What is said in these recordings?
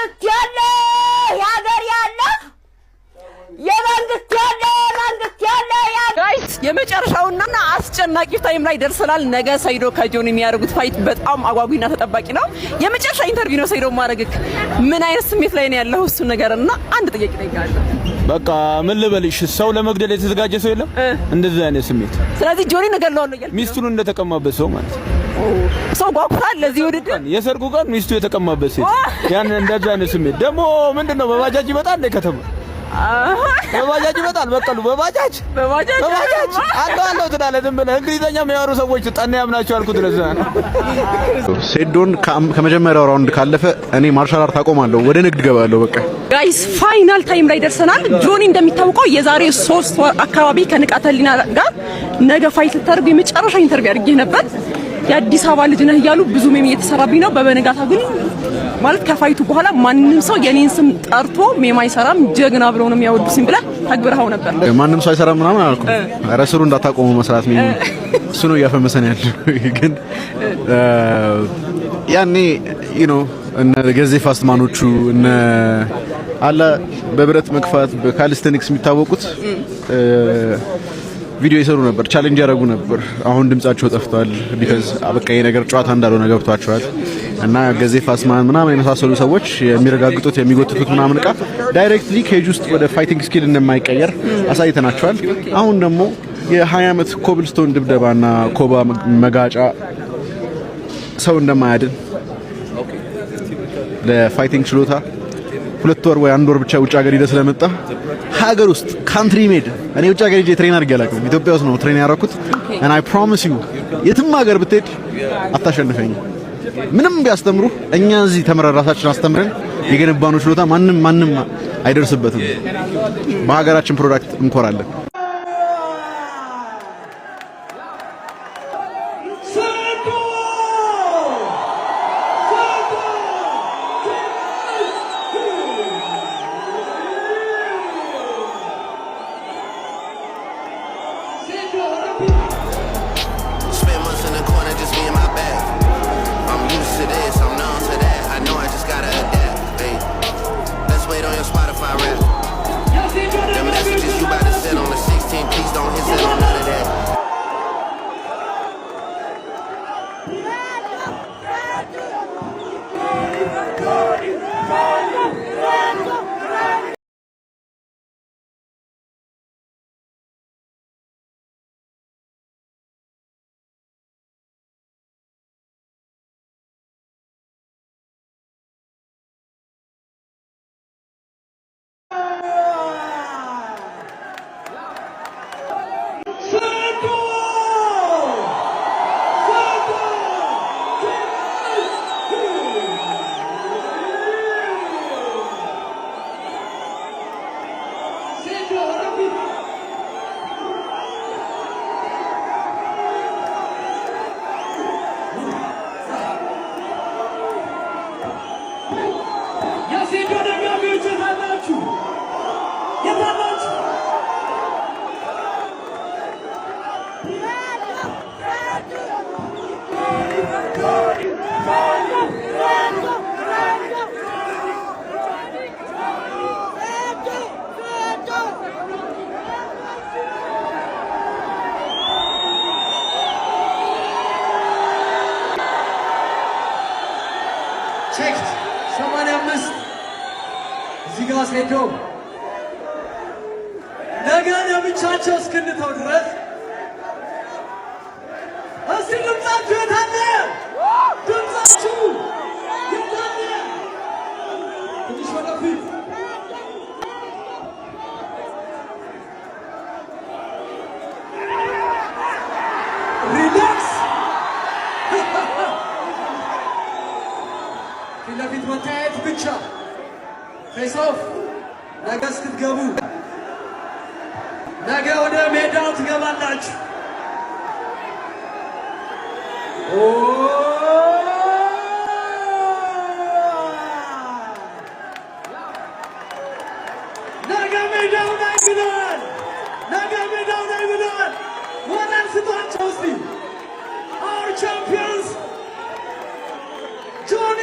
የመንግስት ያለ ያገር ያለ የመንግስት ያለ ጋይስ የመጨረሻውና አስጨናቂ ታይም ላይ ደርሰናል። ነገ ሰይዶ ከጆኒ የሚያደርጉት ፋይት በጣም አጓጉና ተጠባቂ ነው። የመጨረሻ ኢንተርቪው ነው። ሰይዶ ማድረግ ምን አይነት ስሜት ላይ ነው ያለው? እሱ ነገርና አንድ ጥያቄ ጠይቃለሁ። በቃ ምን ልበልሽ፣ ሰው ለመግደል የተዘጋጀ ሰው የለም እንደዛ አይነት ስሜት። ስለዚህ ጆኒ ነገርለዋለሁ ይላል። ሚስቱን እንደተቀማበት ሰው ማለት ሰው ጓጉቷል ለዚህ ውድድር። የሰርጉ ቀን ሚስቱ የተቀማበት ሴት ያን እንደዛ አይነት ስሜት ደግሞ ምንድነው? በባጃጅ ይመጣል እንደ ከተማ በባጃጅ ይመጣል። በቀሉ በባጃጅ አለው ትላለህ። ዝም ብለህ እንግሊዘኛ የሚያወሩ ሰዎች ጠና ያምናቸው አልኩት። ለዛ ሴዶን ከመጀመሪያው ራውንድ ካለፈ እኔ ማርሻል አርት አቆማለሁ፣ ወደ ንግድ ገባለሁ። በቃ ጋይስ ፋይናል ታይም ላይ ደርሰናል። ጆኒ እንደሚታወቀው የዛሬ 3 ወር አካባቢ ከንቃተ ህሊና ጋር ነገ ፋይት ልታደርጉ የመጨረሻ ኢንተርቪው አድርጌ ነበር። የአዲስ አበባ ልጅ ነህ እያሉ ብዙ ሜም እየተሰራብኝ ነው። በበነጋታ ግን ማለት ከፋይቱ በኋላ ማንንም ሰው የኔን ስም ጠርቶ ሜም አይሰራም ጀግና ብለው ነው የሚያወዱኝ ብለህ ተግብረው ነበር። ማንንም ሰው አይሰራም ምናምን አልኩ። ኧረ ስሩ እንዳታቆሙ መስራት ሜም እሱ ነው እያፈመሰን ያለው። ግን ያኔ እነ ገዜ ፋስትማኖቹ እነ አላ በብረት መግፋት በካሊስቴኒክስ የሚታወቁት ቪዲዮ ይሰሩ ነበር፣ ቻሌንጅ ያደርጉ ነበር። አሁን ድምጻቸው ጠፍቷል። ቢካዝ በቃ ይሄ ነገር ጨዋታ እንዳልሆነ ገብቷቸዋል። እና ገዜ ፋስማን ምናምን የመሳሰሉ ሰዎች የሚረጋግጡት የሚጎትቱት ምናምን እቃ ዳይሬክትሊ ኬጅ ውስጥ ወደ ፋይቲንግ ስኪል እንደማይቀየር አሳይተናቸዋል። አሁን ደግሞ የ20 ዓመት ኮብልስቶን ድብደባና ኮባ መጋጫ ሰው እንደማያድን ለፋይቲንግ ችሎታ 2 ወር ወይ 1 ወር ብቻ ውጭ ሀገር ሄደ ስለመጣ ሀገር ውስጥ ካንትሪ ሜድ እኔ ውጭ ሀገር ሄጄ ትሬን አድርጌ አላውቅም። ኢትዮጵያ ውስጥ ነው ትሬን ያደረኩት። and I promise you የትም ሀገር ብትሄድ አታሸንፈኝም። ምንም ቢያስተምሩ እኛ እዚህ ተምረን ራሳችን አስተምረን የገነባነው ችሎታ ማንም አይደርስበትም። በሀገራችን ፕሮዳክት እንኮራለን። Checked 85 እዚህ ጋር ሄዶ ነገ ለብቻቸው እስክንተው ድረስ እስቲ ድምጻችሁ የታለ? ድምጻችሁ የታለ? ትንሽ ወደፊት ሪላክስ ፊት መታየት ብቻ ፌስ ኦፍ ነገ እስክትገቡ ነገ ወደ ሜዳው ትገባላችሁ። ነገ ሜዳው ላይ ብለዋል። ነገ ሜዳው ላይ ብለዋል። ወራን ስጧቸው እስቲ our champions ጆኒ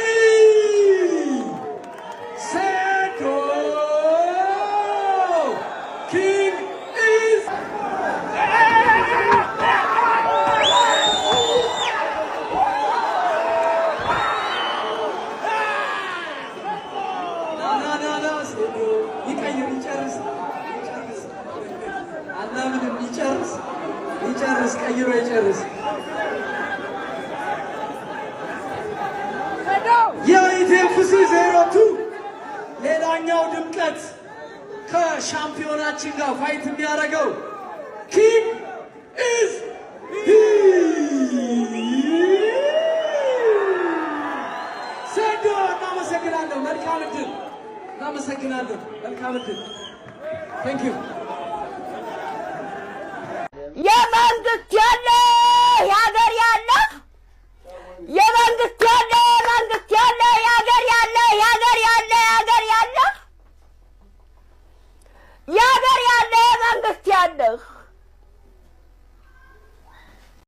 ይቀይር ይጨርስ አላምንም ይጨርስ ቀይሮ ይጨርስ የኢቴፍሲ 02 ሌላኛው ድምቀት ከሻምፒዮናችን ጋር ፋይት የሚያደርገው ኪንግ ኢዝ ሰዶ እናመሰግናለሁ። መልካም ዕድል እናመሰግናለሁ። መልካም ዕድል ቴንክ ዩ የመንግስት ያለ